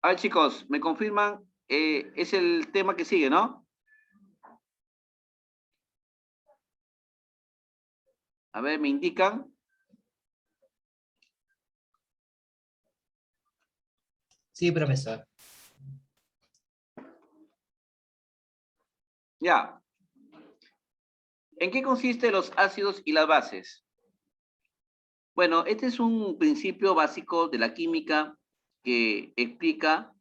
A ver, chicos, me confirman, es el tema que sigue, ¿no? A ver, me indican. Sí, profesor. Ya. ¿En qué consisten los ácidos y las bases? Bueno, este es un principio básico de la química que explica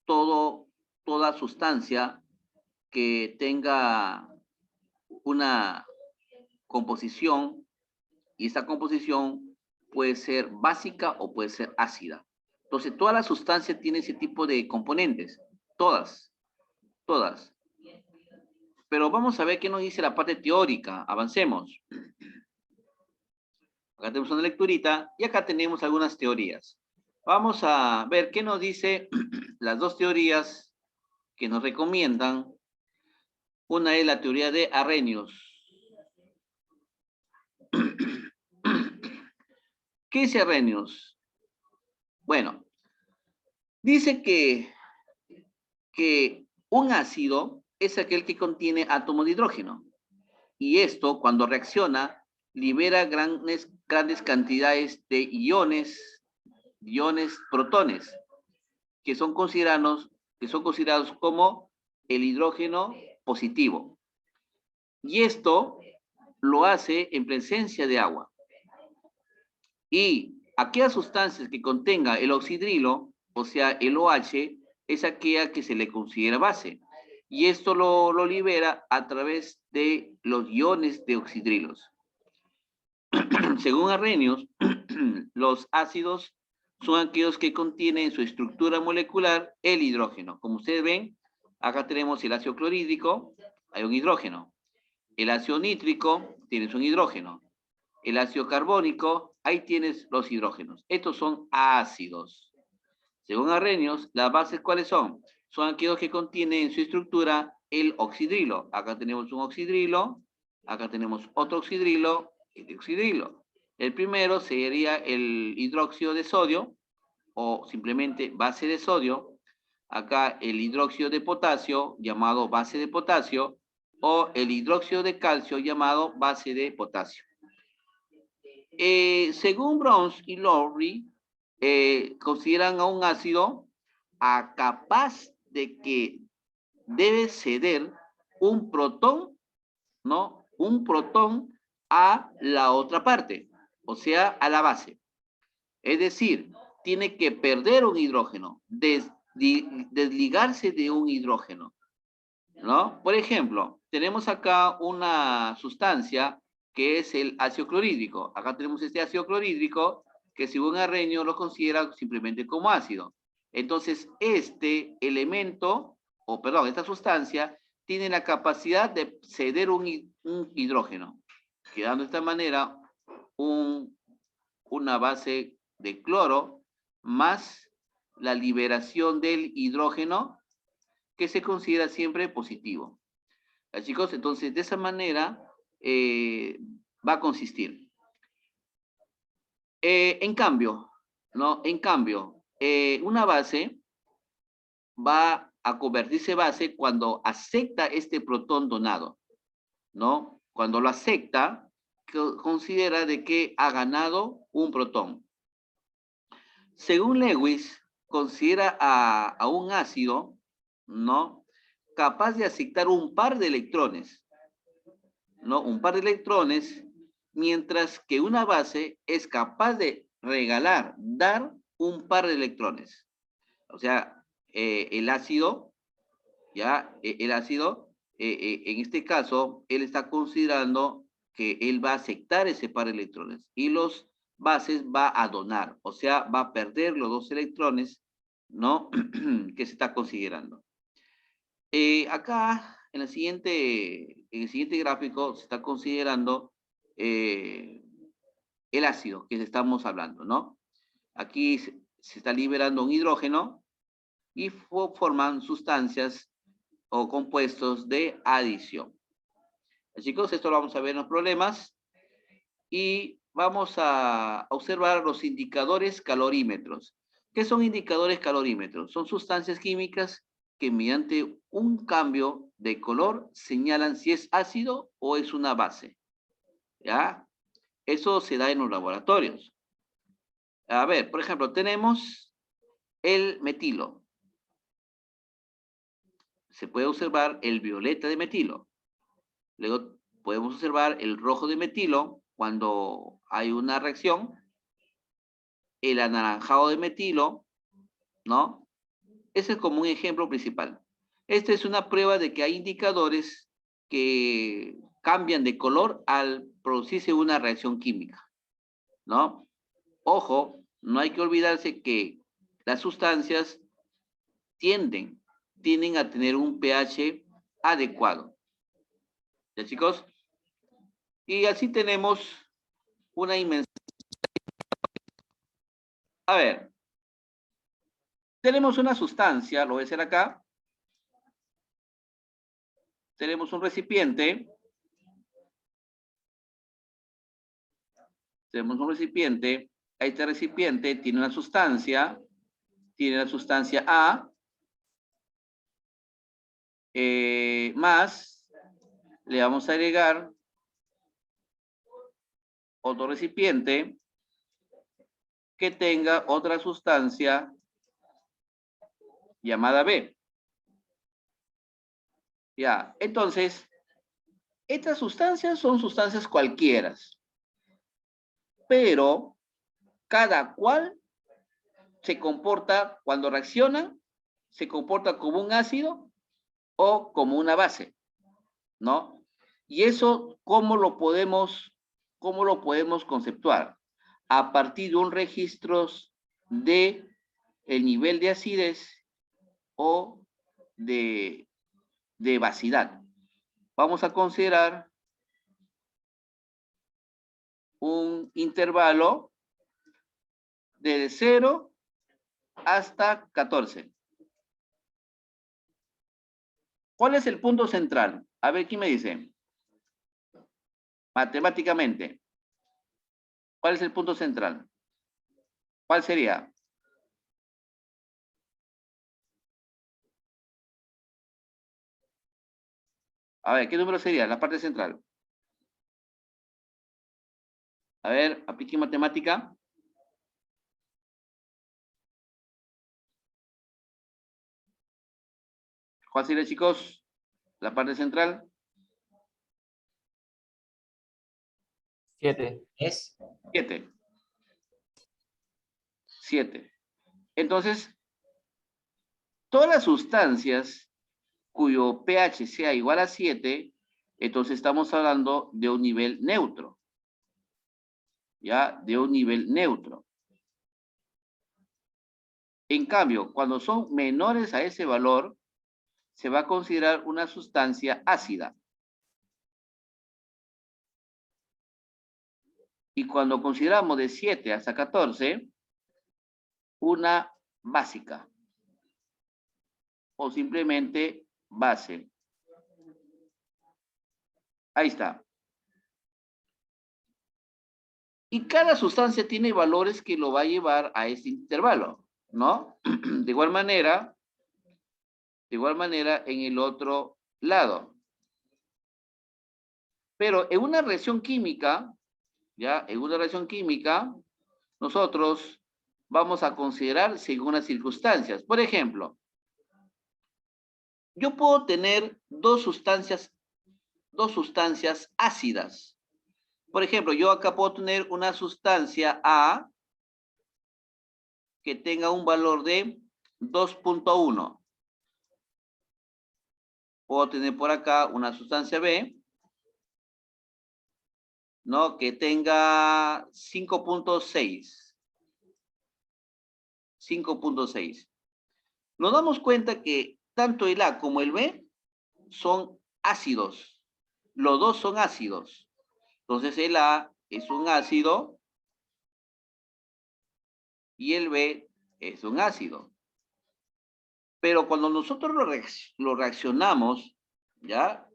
todo, toda sustancia que tenga una composición, y esta composición puede ser básica o puede ser ácida. Entonces, todas las sustancias tienen ese tipo de componentes, todas, todas. Pero vamos a ver qué nos dice la parte teórica. Avancemos. Acá tenemos una lecturita y acá tenemos algunas teorías. Vamos a ver qué nos dice las dos teorías que nos recomiendan. Una es la teoría de Arrhenius. ¿Qué dice Arrhenius? Bueno, dice que un ácido es aquel que contiene átomos de hidrógeno. Y esto, cuando reacciona, libera grandes cantidades de iones protones, que son considerados como el hidrógeno positivo. Y esto lo hace en presencia de agua. Y aquellas sustancias que contenga el oxidrilo, o sea, el OH, es aquella que se le considera base. Y esto lo libera a través de los iones de oxidrilos. Según Arrhenius, los ácidos son aquellos que contienen en su estructura molecular el hidrógeno. Como ustedes ven, acá tenemos el ácido clorhídrico, hay un hidrógeno. El ácido nítrico, tienes un hidrógeno. El ácido carbónico, ahí tienes los hidrógenos. Estos son ácidos. Según Arrhenius, las bases, ¿cuáles son? Son aquellos que contienen en su estructura el oxidrilo. Acá tenemos un oxidrilo, acá tenemos otro oxidrilo y el oxidrilo. El primero sería el hidróxido de sodio, o simplemente base de sodio. Acá el hidróxido de potasio, llamado base de potasio, o el hidróxido de calcio, llamado base de potasio. Según Browns y Lowry, consideran a un ácido capaz de que debe ceder un protón, ¿no? Un protón a la otra parte, o sea, a la base. Es decir, tiene que perder un hidrógeno, desligarse de un hidrógeno, ¿no? Por ejemplo, tenemos acá una sustancia que es el ácido clorhídrico. Acá tenemos este ácido clorhídrico que según Arrhenius lo considera simplemente como ácido. Entonces, este elemento, o perdón, esta sustancia, tiene la capacidad de ceder un hidrógeno, quedando de esta manera una base de cloro más la liberación del hidrógeno que se considera siempre positivo. Chicos, entonces de esa manera va a consistir. En cambio, ¿no? En cambio, una base va a convertirse base cuando acepta este protón donado, ¿no? Cuando lo acepta, considera de que ha ganado un protón. Según Lewis, considera a un ácido, ¿no? Capaz de aceptar un par de electrones, ¿no? Un par de electrones, mientras que una base es capaz de dar un par de electrones. O sea, el ácido, en este caso, él está considerando que él va a aceptar ese par de electrones y los bases va a donar, o sea, va a perder los dos electrones, ¿no? que se está considerando. Acá, en el siguiente gráfico, se está considerando el ácido que estamos hablando, ¿no? Aquí se está liberando un hidrógeno y forman sustancias o compuestos de adición. Chicos, esto lo vamos a ver en los problemas y vamos a observar los indicadores calorímetros. ¿Qué son indicadores calorímetros? Son sustancias químicas que mediante un cambio de color señalan si es ácido o es una base. ¿Ya? Eso se da en los laboratorios. A ver, por ejemplo, tenemos el metilo. Se puede observar el violeta de metilo. Luego podemos observar el rojo de metilo cuando hay una reacción. El anaranjado de metilo, ¿no? Ese es como un ejemplo principal. Esta es una prueba de que hay indicadores que cambian de color al producirse una reacción química, ¿no? Ojo, no hay que olvidarse que las sustancias tienden a tener un pH adecuado. ¿Ya, chicos? Y así tenemos una inmensa... A ver, tenemos una sustancia, lo voy a hacer acá. Tenemos un recipiente. Tenemos un recipiente. Este recipiente tiene una sustancia. Tiene la sustancia A. Más. Le vamos a agregar otro recipiente que tenga otra sustancia llamada B. Ya, entonces, estas sustancias son sustancias cualquiera, pero cada cual se comporta, cuando reacciona, se comporta como un ácido o como una base, ¿no? Y eso, ¿cómo lo podemos conceptuar? A partir de un registro de el nivel de acidez o de basidad. Vamos a considerar un intervalo de 0 hasta 14. ¿Cuál es el punto central? A ver, ¿quién me dice? Matemáticamente. ¿Cuál es el punto central? ¿Cuál sería? A ver, ¿qué número sería? La parte central. A ver, aplique matemática. ¿Cuál sería, chicos? La parte central. 7. ¿Es? 7. 7. Entonces, todas las sustancias cuyo pH sea igual a 7, entonces estamos hablando de un nivel neutro. ¿Ya? De un nivel neutro. En cambio, cuando son menores a ese valor, se va a considerar una sustancia ácida. Y cuando consideramos de 7 hasta 14, una básica. O simplemente base. Ahí está. Y cada sustancia tiene valores que lo va a llevar a este intervalo, ¿no? De igual manera, en el otro lado. Pero en una reacción química, ¿ya? En una reacción química, nosotros vamos a considerar según las circunstancias. Por ejemplo, yo puedo tener dos sustancias ácidas. Por ejemplo, yo acá puedo tener una sustancia A que tenga un valor de 2.1. Puedo tener por acá una sustancia B, ¿no? Que tenga 5.6. 5.6. Nos damos cuenta que tanto el A como el B son ácidos. Los dos son ácidos. Entonces el A es un ácido y el B es un ácido. Pero cuando nosotros lo reaccionamos, ¿ya?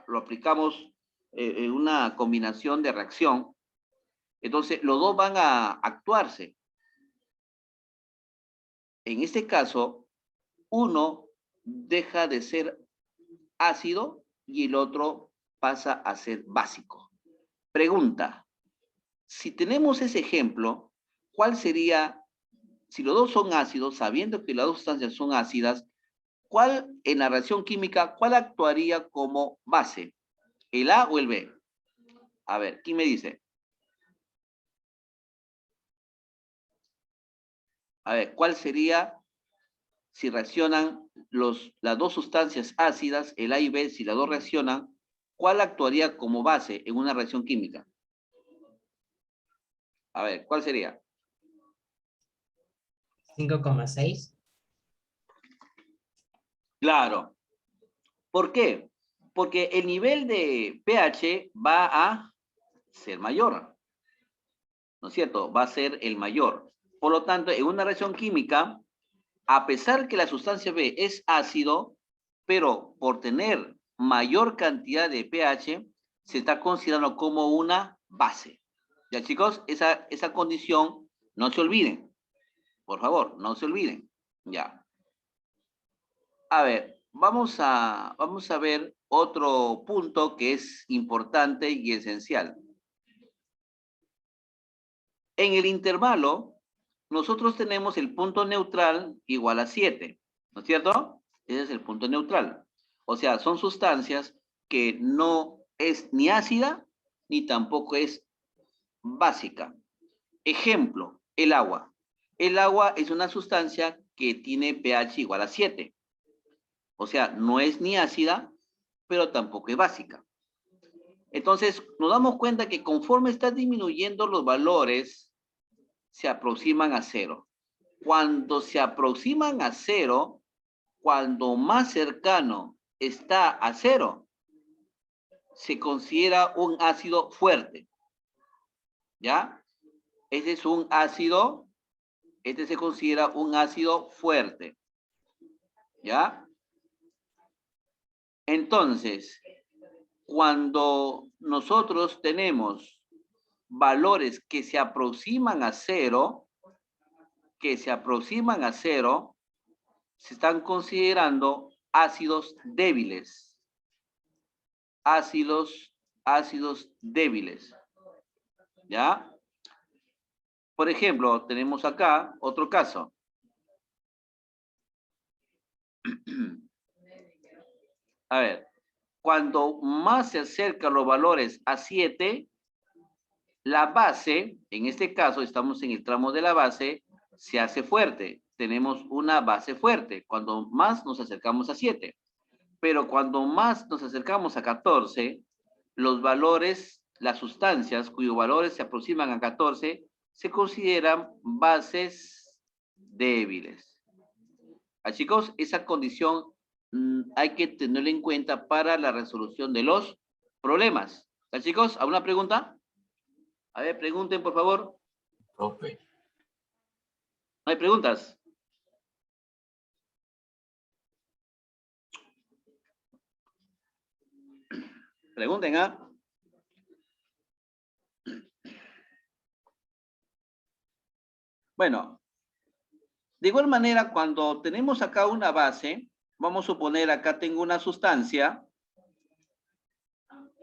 Lo aplicamos en una combinación de reacción, entonces los dos van a actuarse. En este caso, uno deja de ser ácido y el otro pasa a ser básico. Pregunta, si tenemos ese ejemplo, ¿cuál sería, si los dos son ácidos, sabiendo que las dos sustancias son ácidas, cuál en la reacción química, cuál actuaría como base? ¿El A o el B? A ver, ¿quién me dice? A ver, ¿cuál sería si reaccionan las dos sustancias ácidas, el A y B, si las dos reaccionan, cuál actuaría como base en una reacción química? A ver, ¿cuál sería? 5,6. Claro. ¿Por qué? Porque el nivel de pH va a ser mayor, ¿no es cierto? Va a ser el mayor. Por lo tanto, en una reacción química, a pesar que la sustancia B es ácido, pero por tener mayor cantidad de pH, se está considerando como una base. Ya, chicos, esa condición no se olviden. Por favor, no se olviden. Ya. A ver, vamos a ver otro punto que es importante y esencial. En el intervalo, nosotros tenemos el punto neutral igual a 7, ¿no es cierto? Ese es el punto neutral. O sea, son sustancias que no es ni ácida ni tampoco es básica. Ejemplo, el agua. El agua es una sustancia que tiene pH igual a 7. O sea, no es ni ácida, pero tampoco es básica. Entonces, nos damos cuenta que conforme está disminuyendo los valores, se aproximan a cero. Cuando se aproximan a cero, cuando más cercano está a cero, se considera un ácido fuerte. ¿Ya? Este es un ácido, este se considera un ácido fuerte. ¿Ya? Entonces, cuando nosotros tenemos valores que se aproximan a cero, se están considerando ácidos débiles. Ácidos débiles. ¿Ya? Por ejemplo, tenemos acá otro caso. A ver, cuando más se acercan los valores a 7, la base, en este caso estamos en el tramo de la base, se hace fuerte. Tenemos una base fuerte cuando más nos acercamos a 7. Pero cuando más nos acercamos a 14, los valores, las sustancias cuyos valores se aproximan a 14, se consideran bases débiles. Chicos, esa condición hay que tenerla en cuenta para la resolución de los problemas. Chicos, ¿alguna pregunta? A ver, pregunten, por favor. Profe. ¿No hay preguntas? Pregunten, ¿ah? Bueno, de igual manera, cuando tenemos acá una base, vamos a suponer acá tengo una sustancia.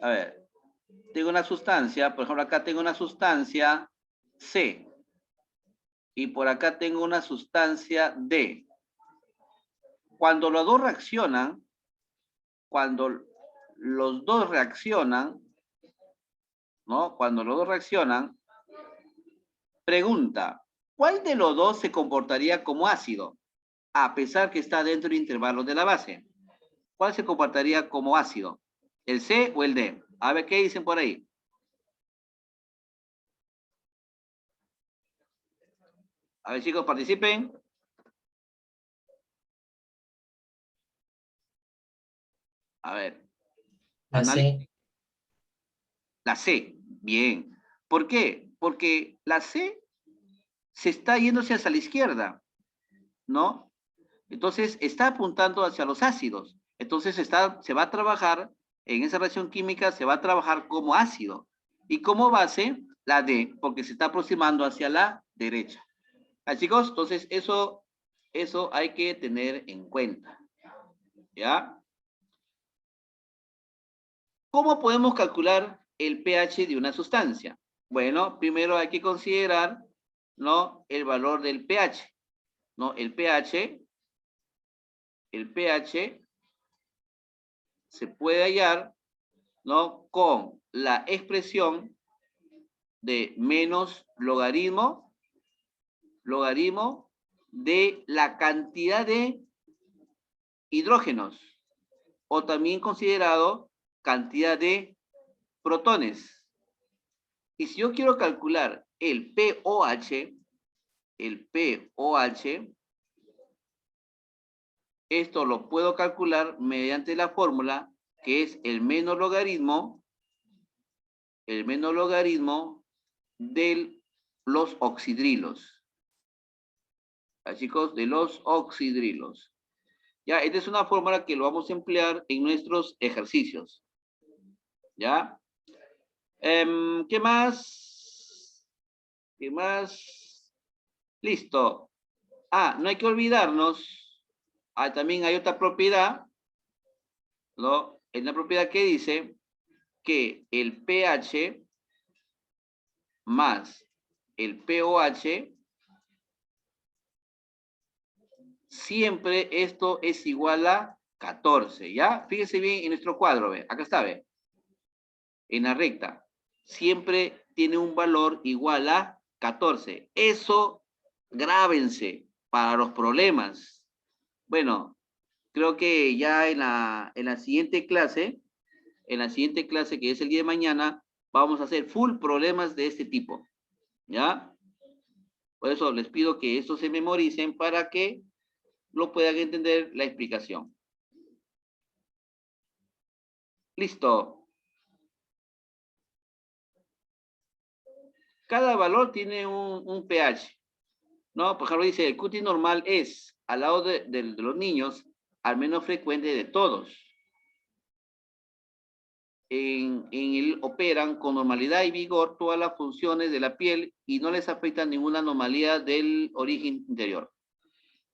A ver, tengo una sustancia, por ejemplo, acá tengo una sustancia C. Y por acá tengo una sustancia D. Cuando los dos reaccionan, ¿no? Cuando los dos reaccionan, pregunta, ¿cuál de los dos se comportaría como ácido? A pesar que está dentro del intervalo de la base. ¿Cuál se comportaría como ácido? ¿El C o el D? A ver, ¿qué dicen por ahí? A ver, chicos, participen. A ver. La C. La C, bien. ¿Por qué? Porque la C se está yéndose hacia la izquierda, ¿no? Entonces está apuntando hacia los ácidos. Entonces se va a trabajar, en esa reacción química se va a trabajar como ácido. Y como base, la D, porque se está aproximando hacia la derecha. Chicos, entonces eso Eso hay que tener en cuenta. ¿Ya? ¿Cómo podemos calcular el pH de una sustancia? Bueno, primero hay que considerar, ¿no?, el valor del pH. ¿No? El pH se puede hallar, ¿no?, con la expresión de menos logaritmo de la cantidad de hidrógenos, o también considerado cantidad de protones. Y si yo quiero calcular el pOH, esto lo puedo calcular mediante la fórmula que es el menos logaritmo de los oxidrilos. ¿Ah, chicos? De los oxidrilos. Ya, esta es una fórmula que lo vamos a emplear en nuestros ejercicios. ¿Ya? ¿Qué más? ¿Qué más? Listo. Ah, no hay que olvidarnos. También hay otra propiedad, ¿no? Es una propiedad que dice que el pH más el pOH, siempre esto es igual a 14, ¿ya? Fíjense bien en nuestro cuadro, ¿ve? Acá está, ¿ve? En la recta. Siempre tiene un valor igual a 14. Eso, grábense para los problemas. Bueno, creo que ya en la siguiente clase, que es el día de mañana, vamos a hacer full problemas de este tipo. ¿Ya? Por eso les pido que esto se memoricen para que lo puedan entender la explicación. Listo. Cada valor tiene un pH, ¿no? Por ejemplo, dice, el cutis normal es, al lado de los niños, al menos frecuente de todos. En él operan con normalidad y vigor todas las funciones de la piel y no les afecta ninguna anomalía del origen interior.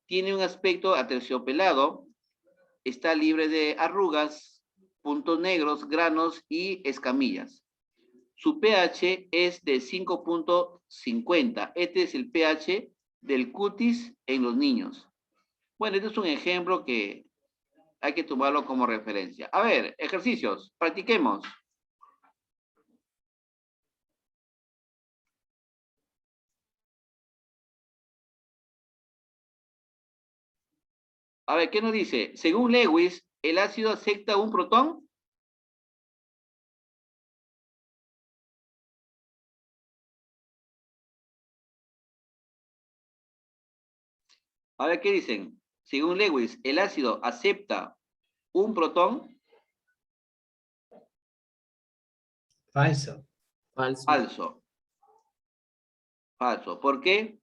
Tiene un aspecto aterciopelado, está libre de arrugas, puntos negros, granos y escamillas. Su pH es de 5.50. Este es el pH del cutis en los niños. Bueno, este es un ejemplo que hay que tomarlo como referencia. A ver, ejercicios, practiquemos. A ver, ¿qué nos dice? Según Lewis, ¿el ácido acepta un protón? A ver, ¿qué dicen? Según Lewis, ¿el ácido acepta un protón? Falso. Falso. Falso. ¿Por qué?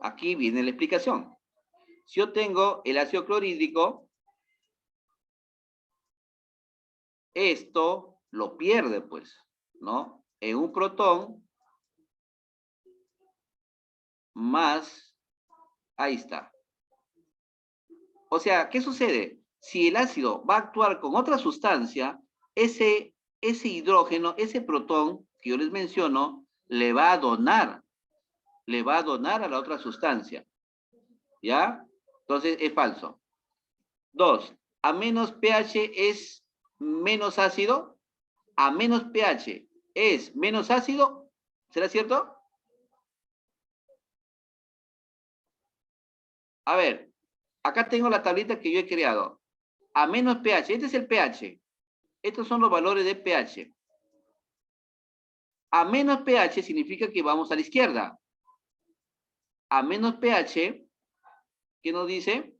Aquí viene la explicación. Si yo tengo el ácido clorhídrico, esto lo pierde, pues, ¿no? En un protón más, ahí está. O sea, ¿qué sucede? Si el ácido va a actuar con otra sustancia, ese hidrógeno, ese protón que yo les menciono, le va a donar a la otra sustancia. ¿Ya? Entonces es falso. 2. A menos pH es menos ácido. A menos pH es menos ácido. ¿Será cierto? A ver, acá tengo la tablita que yo he creado. A menos pH, este es el pH. Estos son los valores de pH. A menos pH significa que vamos a la izquierda. A menos pH, ¿qué nos dice?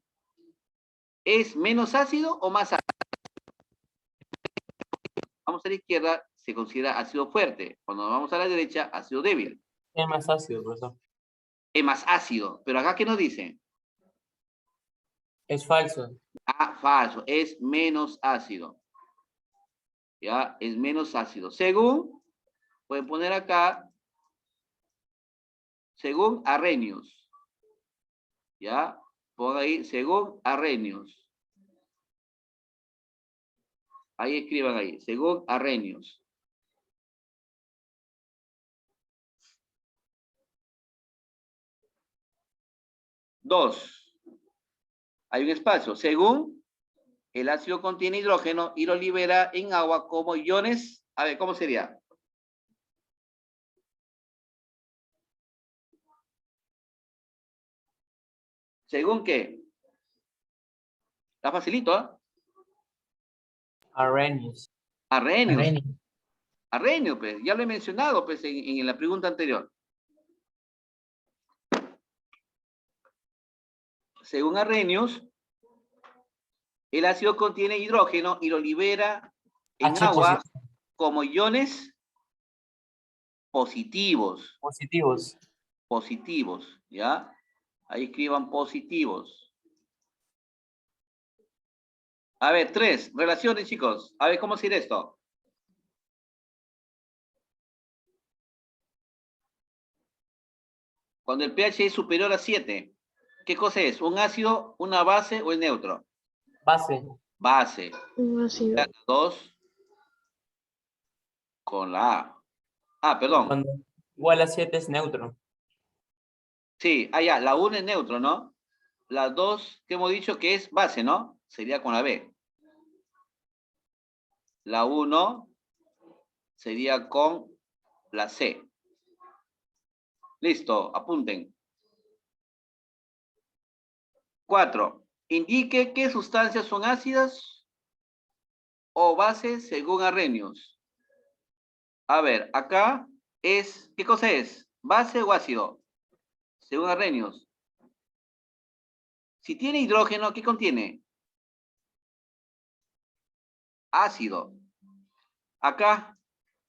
¿Es menos ácido o más ácido? Vamos a la izquierda, se considera ácido fuerte. Cuando vamos a la derecha, ácido débil. Es más ácido, profesor. Es más ácido. Pero acá, ¿qué nos dice? Es falso. Ah, falso. Es menos ácido. ¿Ya? Es menos ácido. Según, pueden poner acá, según Arrhenius. ¿Ya? Pongan ahí, según Arrhenius. Ahí escriban ahí, según Arrhenius. 2. Hay un espacio. Según el ácido contiene hidrógeno y lo libera en agua como iones. A ver, ¿cómo sería? ¿Según qué? Está facilito, ¿ah? Arrhenius. Arrhenius. Arrhenius. Arrhenius, pues. Ya lo he mencionado, pues, en la pregunta anterior. Según Arrhenius, el ácido contiene hidrógeno y lo libera en H agua positivo. como iones positivos. Positivos. Positivos, ¿ya? Ahí escriban positivos. A ver, 3. Relaciones, chicos. A ver, ¿cómo decir esto? Cuando el pH es superior a 7, ¿qué cosa es? ¿Un ácido, una base o el neutro? Base. Base. Un ácido. 2 con la A. Ah, perdón. Cuando igual a 7 es neutro. Sí, ya, la 1 es neutro, ¿no? La 2, que hemos dicho que es base, ¿no? Sería con la B. La 1 sería con la C. Listo, apunten. 4. Indique qué sustancias son ácidas o bases según Arrhenius. A ver, acá es, ¿qué cosa es? ¿Base o ácido? Según Arrhenius. Si tiene hidrógeno, ¿qué contiene? Ácido. Acá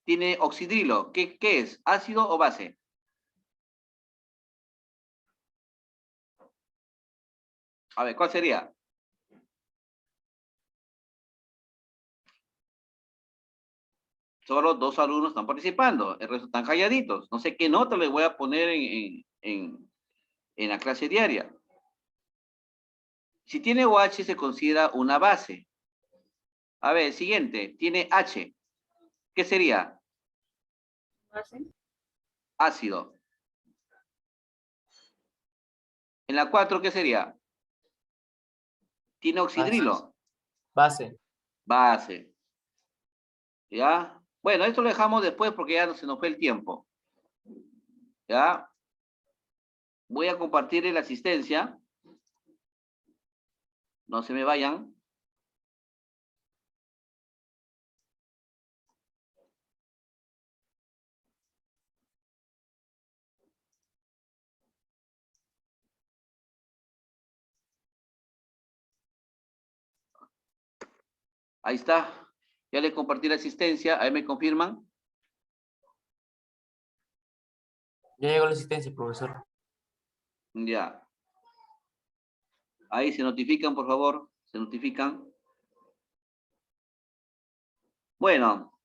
tiene oxidrilo. ¿Qué es? ¿Ácido o base? A ver, ¿cuál sería? Solo 2 alumnos están participando. El resto están calladitos. No sé qué nota les voy a poner en la clase diaria. Si tiene OH se considera una base. A ver, siguiente. Tiene H. ¿Qué sería? Ácido. En la 4, ¿qué sería? Tiene oxidrilo. Base. Base. ¿Ya? Bueno, esto lo dejamos después porque ya se nos fue el tiempo. ¿Ya? Voy a compartir la asistencia. No se me vayan. Ahí está. Ya les compartí la asistencia. Ahí me confirman. Ya llegó la asistencia, profesor. Ya. Ahí se notifican, por favor. Se notifican. Bueno,